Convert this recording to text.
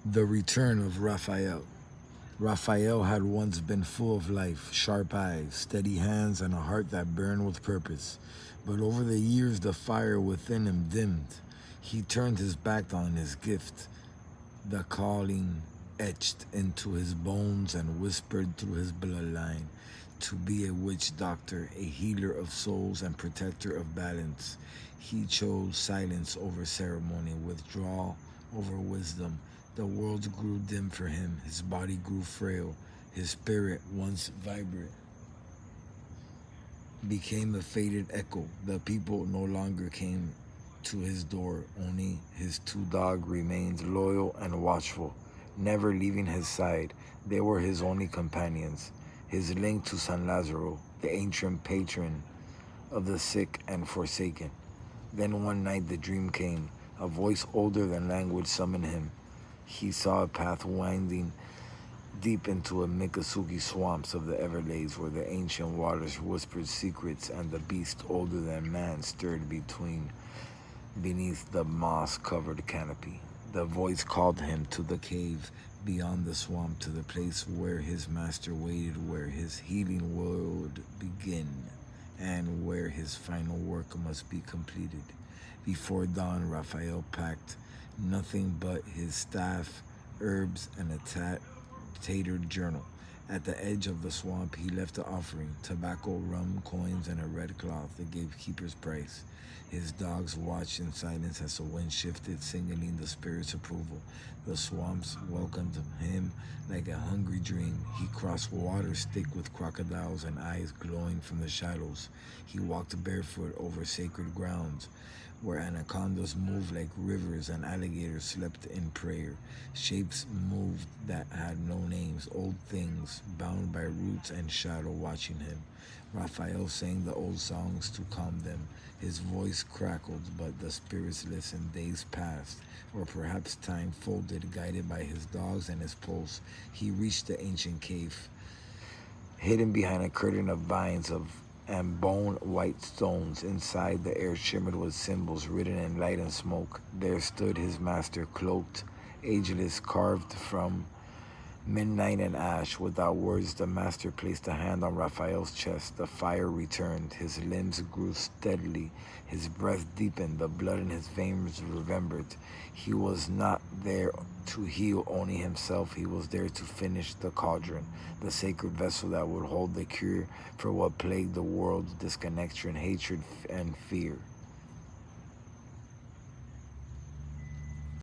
The return of Raphael. Raphael had once been full of life, sharp eyes, steady hands, and a heart that burned with purpose. But over the years, the fire within him dimmed. He turned his back on his gift, the calling etched into his bones and whispered through his bloodline to be a witch doctor, a healer of souls, and protector of balance. He chose silence over ceremony, withdrawal over wisdom. The world grew dim for him, his body grew frail, his spirit, once vibrant, became a faded echo. The people no longer came to his door, only his two dogs remained loyal and watchful, never leaving his side. They were his only companions, his link to San Lazaro, the ancient patron of the sick and forsaken. Then one night the dream came. A voice older than language summoned him. He saw a path winding deep into a Miccosukee swamps of the Everglades where the ancient waters whispered secrets and the beast older than man stirred beneath the moss-covered canopy. The voice called him to the cave beyond the swamp, to the place where his master waited, where his healing would begin, and where his final work must be completed. Before dawn, Raphael packed nothing but his staff, herbs, and a tattered journal. At the edge of the swamp, he left the offering, tobacco, rum, coins, and a red cloth, the gatekeeper's price. His dogs watched in silence as the wind shifted, signaling the spirit's approval. The swamps welcomed him like a hungry dream. He crossed waters thick with crocodiles and eyes glowing from the shallows. He walked barefoot over sacred grounds, where anacondas moved like rivers and alligators slept in prayer. Shapes moved that had no names, old things bound by roots and shadow watching him. Raphael sang the old songs to calm them. His voice crackled, but the spirits listened. Days passed, or perhaps time folded, guided by his dogs and his pulse. He reached the ancient cave, hidden behind a curtain of vines and bone white stones. Inside, the air shimmered with symbols written in light and smoke. There stood his master, cloaked, ageless, carved from midnight and ash. Without words, the master placed a hand on Raphael's chest. The fire returned. His limbs grew steadily. His breath deepened. The blood in his veins remembered. He was not there to heal only himself. He was there to finish the cauldron, the sacred vessel that would hold the cure for what plagued the world: disconnection, hatred, and fear.